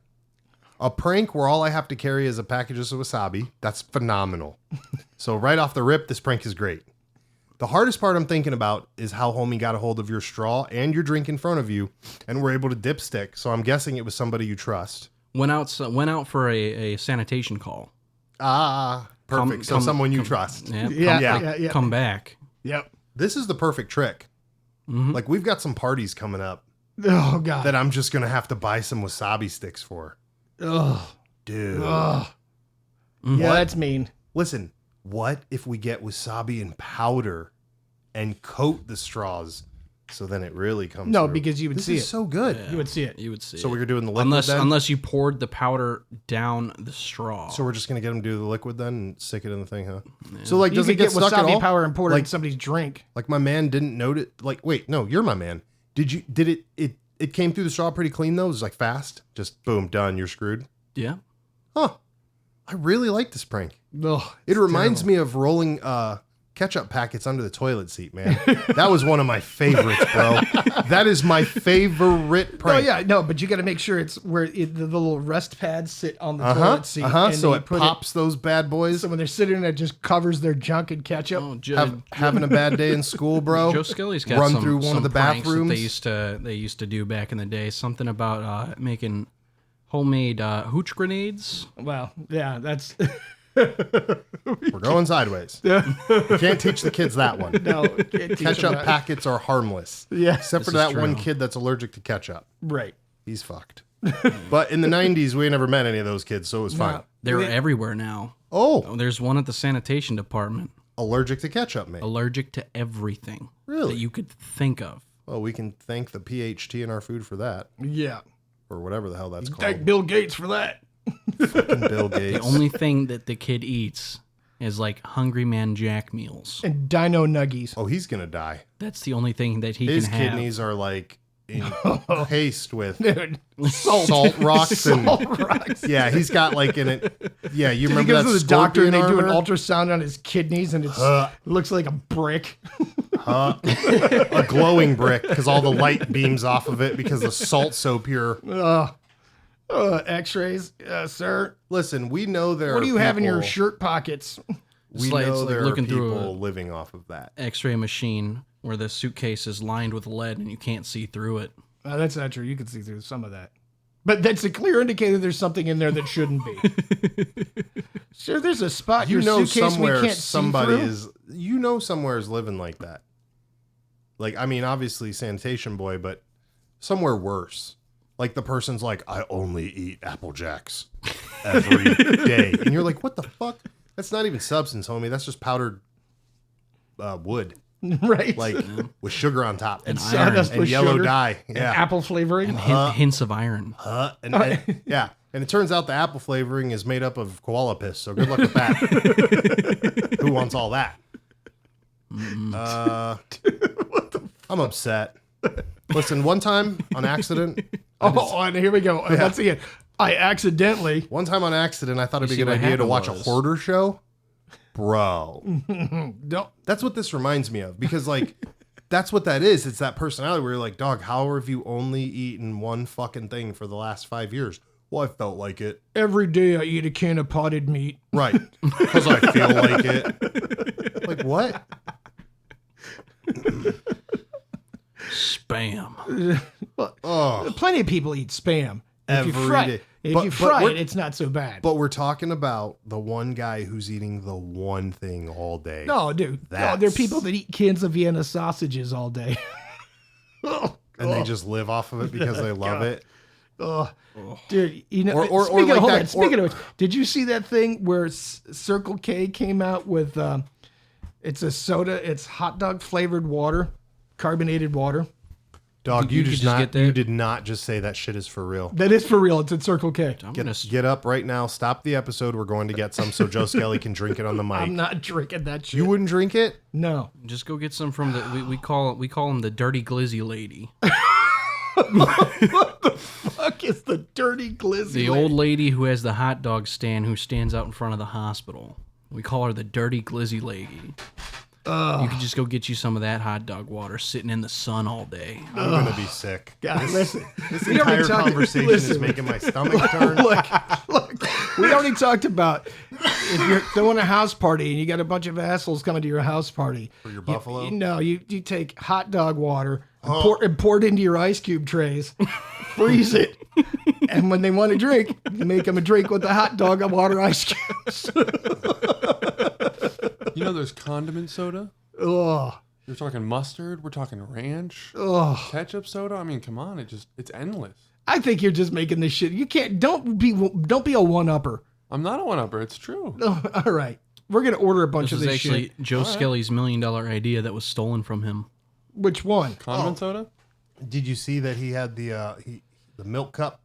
A prank where all I have to carry is a package of wasabi. That's phenomenal. So right off the rip, this prank is great. The hardest part I'm thinking about is how homie got a hold of your straw and your drink in front of you and were able to dipstick. So I'm guessing it was somebody you trust.
Went out for a sanitation call.
Ah, perfect. So someone you trust.
Yeah,
Yeah.
come back.
Yep.
This is the perfect trick. Like we've got some parties coming up
Oh god.
that I'm just going to have to buy some wasabi sticks for.
Ugh.
Dude.
Ugh. Yeah, that's mean.
Listen, what if we get wasabi in powder and coat the straws so then it really comes
No,
through?
because you would
This
see
is
it.
so good.
You would see it.
You would see.
So
it.
we're doing the liquid then?
unless you poured the powder down the straw.
So we're just going to get them to do the liquid then and stick it in the thing, huh? So like
You
does
could
it get stuck at
wasabi
all?
powder and pour it in
Like-
somebody's drink.
Like my man didn't note it. Like, wait, no, you're my man. Did it came through the straw pretty clean though? It was like fast. Just boom, done, you're screwed.
yeah.
Huh. I really like this prank.
Ugh,
It reminds me of rolling ketchup packets under the toilet seat, man. That was one of my favorites, bro. That is my favorite
Oh
prank.
yeah, no, but you got to make sure it's where the little rest pads sit on the toilet seat. and
So
then you
it
put
pops those bad boys.
So when they're sitting there, it just covers their junk in ketchup.
Oh, Joe,
Having a bad day in school, bro.
Joe Skelly's got
Run
some,
through one
some
of the
pranks that
bathrooms.
they used to do back in the day. Something about making homemade hooch grenades.
Well, yeah, that's
We're going sideways. You can't teach the kids that one.
no can't teach them
Ketchup
that.
packets are harmless.
Yeah,
Except for
This is
that one
true.
kid that's allergic to ketchup.
right.
He's fucked. But in the 90s, we never met any of those kids, so it was fine.
No.
They're everywhere now.
Oh,
Oh, there's one at the sanitation department.
allergic to ketchup, mate.
Allergic to everything
Really?
that you could think of.
Well, we can thank the PHT in our food for that,
Yeah.
or whatever the hell that's
Thank
called.
Bill Gates for that.
Fucking Bill
The
Gates.
only thing that the kid eats is like Hungry Man Jack meals.
And Dino Nuggies.
Oh, he's gonna die.
That's the only thing that he
His
can have.
kidneys are like encased with
Dude,
salt rocks and
salt rocks.
yeah, he's got like in it. Yeah, you
He
remember
goes
that
to the doctor and they do an
armor?
ultrasound on his kidneys and it looks like a brick.
A glowing brick because all the light beams off of it because the salt's so pure.
X-rays, sir.
Listen, we know there.
What do you have in your
people-
shirt pockets?
We
like-
know
it's like
there
looking
are
through
people living off of that.
X-ray machine where the suitcase is lined with lead and you can't see through it.
That's not true. You can see through some of that. But that's a clear indicator there's something in there that shouldn't be. Sure, there's a spot in
You
your
know
suitcase we
somewhere
can't
somebody
see through.
is. You know somewhere is living like that. Like, I mean, obviously sanitation boy, but somewhere worse. Like the person's like, I only eat Apple Jacks every day, and you're like, what the fuck? That's not even substance, homie. That's just powdered wood,
Right.
like with sugar on top and,
sawdust
and
with
yellow
sugar
dye.
and
Yeah,
apple flavoring.
Hints of iron.
and yeah, and it turns out the apple flavoring is made up of koala piss. So good luck with that. Who wants all that? I'm upset. Listen, one time on accident.
And here we go. Once again, I accidentally.
One time on accident, I thought it'd be
see
a good
what
idea to
happened
watch
was-
a hoarder show. Bro,
Don't.
that's what this reminds me of because, like, that's what that is. It's that personality where you're like, dog, how have you only eaten one fucking thing for the last 5 years? Well, I felt like it.
Every day I eat a can of potted meat.
Right. Because I feel like it. Like, what?
Spam.
Oh,
Plenty of people eat spam. If you
Every
fry,
day.
if
But-
you
but
fry
we're-
it, it's not so bad.
but we're talking about the one guy who's eating the one thing all day.
No, dude. No, there are
That's-
people that eat cans of Vienna sausages all day.
And they just live off of it because they love it.
Oh, dude, you know.
Or
speaking
like
of, hold
that-
on, speaking of which, did you see that thing where Circle K came out with? It's a soda. It's hot dog flavored water, carbonated water.
Dog,
You
you,
could
just
just
not.
get that.
You did not just say that shit is for real.
That is for real. It's at Circle K.
I'm gonna
Get up right now. Stop the episode. We're going to get some so Joe Skelly can drink it on the mic.
I'm not drinking that shit.
You wouldn't drink it?
No.
just go get some from the we call him the dirty glizzy lady.
Fuck is the dirty glizzy?
The old lady who has the hot dog stand who stands out in front of the hospital. We call her the dirty glizzy lady. You could just go get you some of that hot dog water sitting in the sun all day.
I'm going to be sick.
God, listen.
This
We already
entire
talked-
conversation is
listen.
making my stomach turn.
Look, we already talked about if you're throwing a house party and you got a bunch of assholes coming to your house party.
For your buffalo?
You take hot dog water and pour it into your ice cube trays, freeze it, and when they want to drink, you make them a drink with the hot dog and water ice cubes.
You know, there's condiment soda.
Ugh.
You're talking mustard. We're talking ranch.
Ugh.
Ketchup soda. I mean, come on. It's endless.
I think you're just making this shit. You can't. Don't be a one-upper.
I'm not a one-upper. It's true.
All right, we're gonna order a bunch
This
of
is
this
actually
shit.
Joe Skelly's $1 million idea that was stolen from him.
Which one?
Condiment soda.
Did you see that he had the milk cup?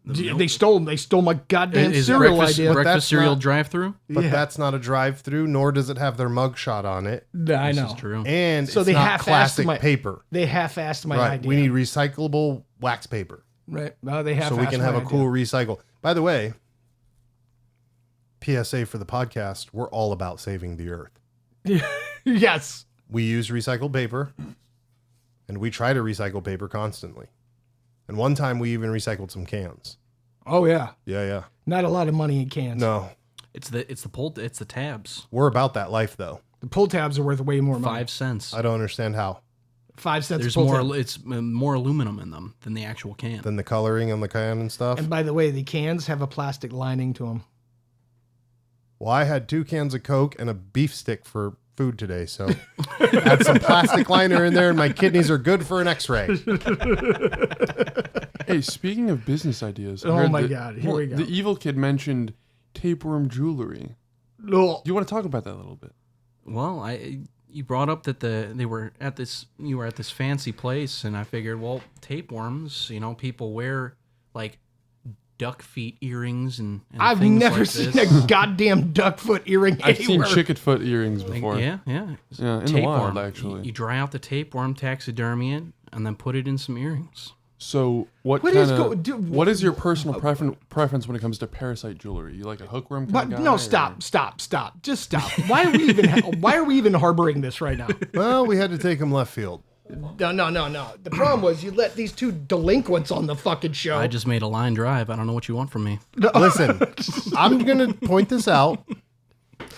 They stole my goddamn
Is
cereal
breakfast,
idea.
breakfast
that's
cereal
not-
drive-through?
But
Yeah.
that's not a drive-through, nor does it have their mugshot on it.
I
This
know.
is true.
And
So
it's
they
not
half-assed
classic
my-
paper.
They half-assed my
Right.
idea.
We need recyclable wax paper.
right. No, they half-assed
So we can have
my
a cool recycle. By the way, PSA for the podcast, we're all about saving the earth.
idea. Yes.
We use recycled paper, and we try to recycle paper constantly. And one time we even recycled some cans.
Oh yeah.
Yeah.
Not a lot of money in cans.
No,
It's the tabs.
we're about that life, though.
The pull tabs are worth way more money.
5 cents.
I don't understand how.
5 cents.
There's
a pull
more.
tab.
It's more aluminum in them than the actual can.
Than the coloring on the can and stuff.
And by the way, the cans have a plastic lining to them.
Well, I had 2 cans of Coke and a beef stick for food today, so add some plastic liner in there, and my kidneys are good for an X-ray.
Hey, speaking of business ideas. I
Oh
heard
my
that-
God, here we go.
The evil kid mentioned tapeworm jewelry.
No.
You want to talk about that a little bit?
Well, you brought up that you were at this fancy place, and I figured, well, tapeworms. People wear like duck feet earrings and
I've
things
never
like
seen
this.
a goddamn duck foot earring
I've seen
anywhere.
chicken foot earrings before.
Yeah.
Yeah, in the wild,
You-
actually.
You dry out the tapeworm, taxidermy it, and then put it in some earrings.
So what
What
kind
is
of
dude,
what is your personal preference when it comes to parasite jewelry? You like a hookworm kind
But
of guy?
no,
or-
stop. Just stop. Why are we even harboring this right now?
Well, we had to take him left field.
No. The problem was you let these two delinquents on the fucking show.
I just made a line drive. I don't know what you want from me.
Listen, I'm going to point this out.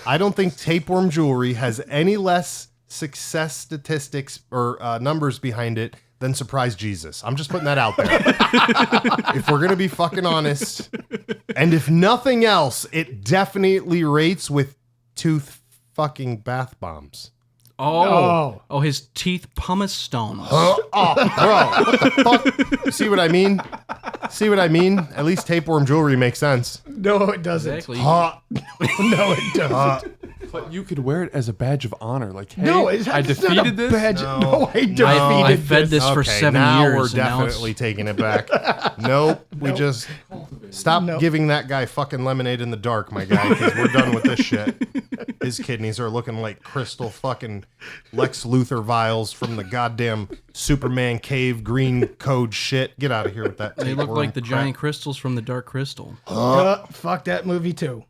I don't think tapeworm jewelry has any less success statistics or numbers behind it than Surprise Jesus. I'm just putting that out there. If we're going to be fucking honest, and if nothing else, it definitely rates with tooth fucking bath bombs.
Oh, his teeth pumice stones.
Bro, what the fuck? See what I mean? At least tapeworm jewelry makes sense.
No, it doesn't.
Exactly.
No, it doesn't.
But you could wear it as a badge of honor. Like, hey,
No,
I defeated this.
No, I defeated
I fed this for
Okay,
7
now
years.
we're
and now it's-
definitely taking it back. Nope. We just stop giving that guy fucking lemonade in the dark, my guy, because we're done with this shit. His kidneys are looking like crystal fucking Lex Luthor vials from the goddamn Superman cave green code shit. Get out of here with that.
They look
tapeworm
like the
crap.
giant crystals from the Dark Crystal.
Fuck that movie too.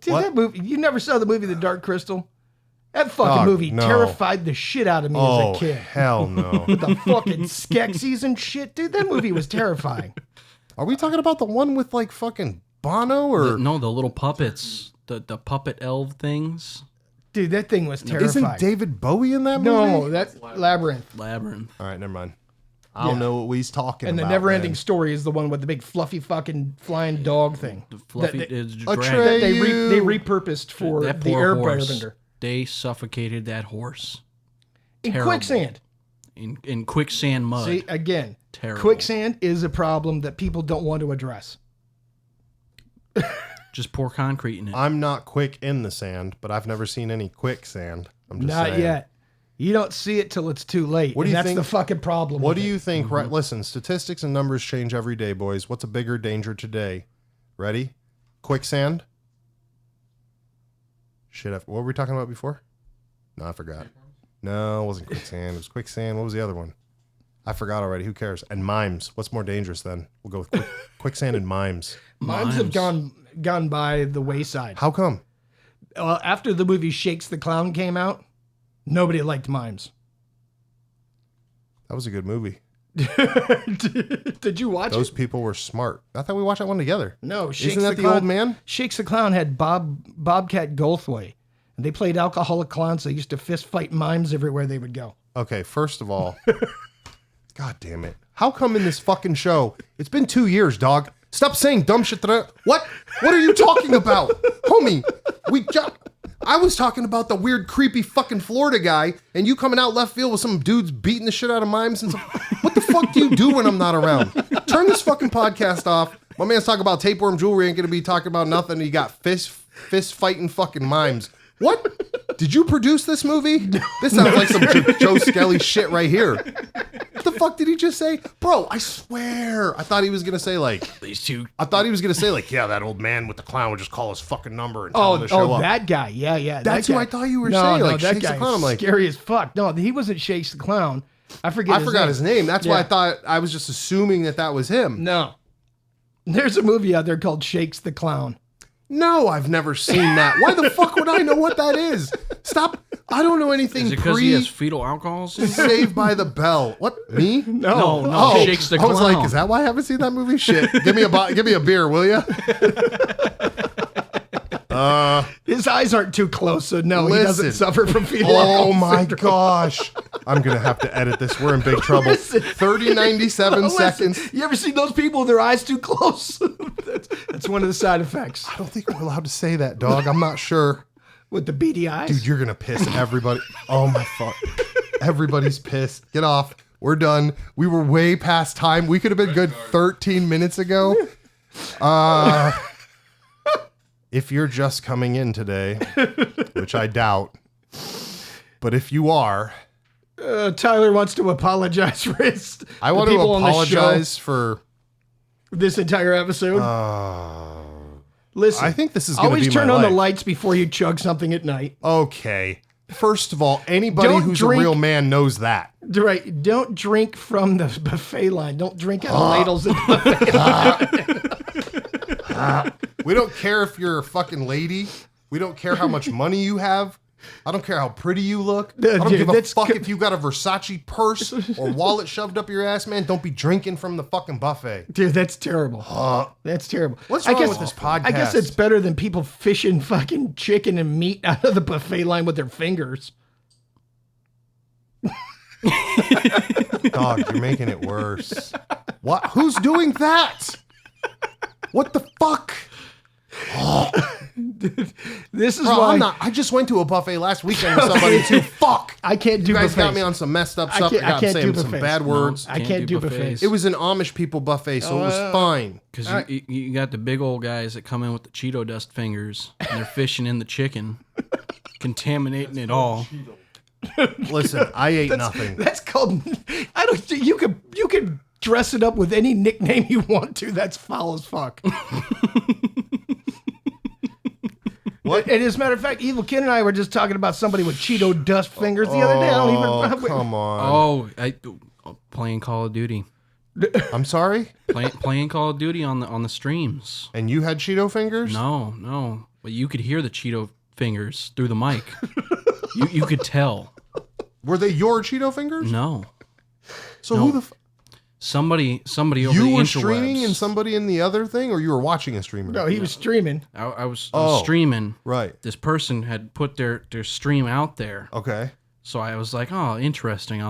Dude,
What?
that movie. You never saw the movie The Dark Crystal? That fucking
Dog,
movie
no.
terrified the shit out of me
Oh,
as a kid.
hell no.
The fucking Skeksis and shit, dude. That movie was terrifying.
Are we talking about the one with like fucking Bono or
No, the little puppets, the puppet elf things.
Dude, that thing was terrifying.
isn't David Bowie in that movie?
No, that's Labyrinth.
Labyrinth.
All right, never mind. I don't know what he's talking
And
about.
the never-ending
man.
story is the one with the big fluffy fucking flying dog thing.
The fluffy
That
is
A
dragon.
tray.
they
You-
repurposed for
That
the
poor
Air
horse.
Airbender.
They suffocated that horse
In
Terrible.
quicksand.
in quicksand mud.
See, again,
Terrible.
quicksand is a problem that people don't want to address.
Just pour concrete in it.
I'm not quick in the sand, but I've never seen any quicksand. I'm just
Not
saying.
yet. You don't see it till it's too late.
What do
and
you
that's
think-
the fucking problem.
What
with
do
it.
you think? Right, listen, statistics and numbers change every day, boys. What's a bigger danger today? Ready? Quicksand? Shit, what were we talking about before? No, I forgot. No, it wasn't quicksand. It was quicksand. What was the other one? I forgot already. Who cares? And mimes. What's more dangerous then? We'll go with quicksand and mimes.
Mimes have gone by the wayside.
How come?
After the movie Shakes the Clown came out, nobody liked mimes.
That was a good movie.
Did you watch
Those
it?
people were smart. I thought we watched that one together.
No, Shakes
Isn't that the
Clown,
old man?
Shakes the Clown had Bobcat Goldthwait. And they played alcoholic clowns. They used to fist fight mimes everywhere they would go.
Okay, first of all, God damn it. How come in this fucking show, it's been 2 years, dog. Stop saying dumb shit. What are you talking about? Homie, I was talking about the weird, creepy fucking Florida guy, and you coming out left field with some dudes beating the shit out of mimes and stuff. What the fuck do you do when I'm not around? Turn this fucking podcast off. My man's talking about tapeworm jewelry, ain't gonna be talking about nothing. He got fist fighting fucking mimes. What? Did you produce this movie? This sounds like some Joe Skelly shit right here. What the fuck did he just say? Bro, I swear. I thought he was going to say like,
These two.
yeah, that old man with the clown would just call his fucking number and tell him to show up.
That guy. Yeah.
That's
that
who
guy.
I thought you were
no,
saying.
No,
Like,
that
Shakes the
guy
Clown. I'm like,
scary as fuck. No, he wasn't Shakes the Clown. I forgot
his name. That's why I
Yeah.
thought, I was just assuming that was him.
No. There's a movie out there called Shakes the Clown.
No, I've never seen that. Why the fuck would I know what that is? Stop. I don't know anything
Is it because he has fetal alcohol syndrome?
Saved by the Bell. What? Me?
No,
Oh,
Shakes the
I was
Clown.
like, is that why I haven't seen that movie? Shit. Give me a beer, will you?
His eyes aren't too close, so no, he
Listen.
doesn't suffer from fetal
Oh
alcohol
my
syndrome.
gosh. I'm going to have to edit this. We're in big trouble.
Listen.
3097
Listen,
seconds.
you ever seen those people with their eyes too close? that's one of the side effects
I don't think we're allowed to say that, dog. I'm not sure.
with the beady eyes.
Dude, you're going to piss everybody. Oh my fuck. Everybody's pissed. Get off. We're done. We were way past time. We could have been good 13 minutes ago. If you're just coming in today, which I doubt, but if you are,
Tyler wants to apologize for his.
I
the
want to
people on the show
apologize for.
this entire episode. Listen,
I think this is going to
always
be
turn
my
on the
life.
lights before you chug something at night.
Okay. First of all, anybody
Don't
who's
drink-
a real man knows that.
Right? Don't drink from the buffet line. Don't drink out of ladles. At the buffet line.
We don't care if you're a fucking lady. We don't care how much money you have. I don't care how pretty you look. I don't give a fuck if you got a Versace purse or wallet shoved up your ass, man. Don't be drinking from the fucking buffet.
Dude, that's terrible. That's terrible.
What's wrong with this podcast?
I guess it's better than people fishing fucking chicken and meat out of the buffet line with their fingers.
Dog, you're making it worse. What? Who's doing that? What the fuck?
Dude, this is
Bro,
why
I just went to a buffet last weekend with somebody too. Fuck.
I can't do
You guys
buffets.
got me on some messed up stuff.
I can't
saying
do
some
buffets.
bad words.
I can't do buffets.
It was an Amish people buffet, so it was fine.
Because you got the big old guys that come in with the Cheeto dust fingers, and they're fishing in the chicken, contaminating it all.
Listen, I ate nothing.
That's called. I don't. You could dress it up with any nickname you want to. That's foul as fuck.
What?
And as a matter of fact, Evil Kid and I were just talking about somebody with Cheeto dust fingers the other day. I don't even.
Come on.
Playing Call of Duty.
I'm sorry?
Playing Call of Duty on the streams.
And you had Cheeto fingers?
No. But you could hear the Cheeto fingers through the mic. you could tell.
Were they your Cheeto fingers?
No.
So
No.
who the
Somebody over
You
the
were
interwebs.
streaming and somebody in the other thing, or you were watching a streamer?
No, he was streaming.
I was
Oh.
streaming.
Right.
This person had put their stream out there.
Okay.
So I was like, oh, interesting.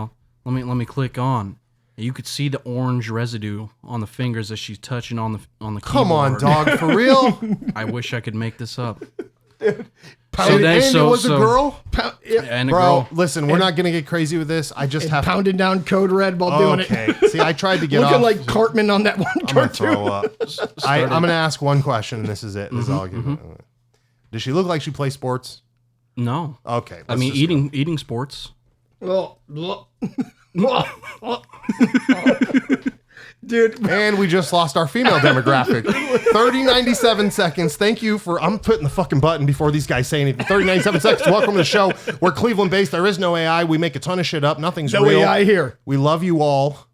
Let me click on. You could see the orange residue on the fingers as she's touching on the keyboard.
Come on, dog, for real?
I wish I could make this up.
And it was a girl?
And a
Bro,
girl.
listen, we're not going to get crazy with this. I just have
Pounding down Code Red while doing it.
Okay. See, I tried to get
Looking
off.
like Cartman on that one
I'm going to
cartoon.
throw up. I'm going to ask one question, and this is it. This is all I'll give you. Does she look like she plays sports?
No.
Okay.
I mean, eating sports.
Dude,
And we just lost our female demographic. 3097 seconds. Thank you for. I'm putting the fucking button before these guys say anything. 3097 seconds. Welcome to the show. We're Cleveland based. There is no AI. We make a ton of shit up. Nothing's
no
real.
AI here.
We love you all.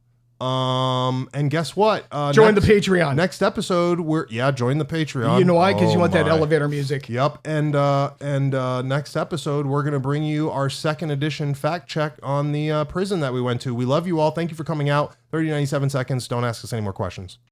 And guess what?
Join the Patreon.
Next episode, join the Patreon.
You know why? Because you want that
my.
elevator music.
Yep. And next episode, we're going to bring you our second edition fact check on the prison that we went to. We love you all. Thank you for coming out. 3097 seconds. Don't ask us any more questions.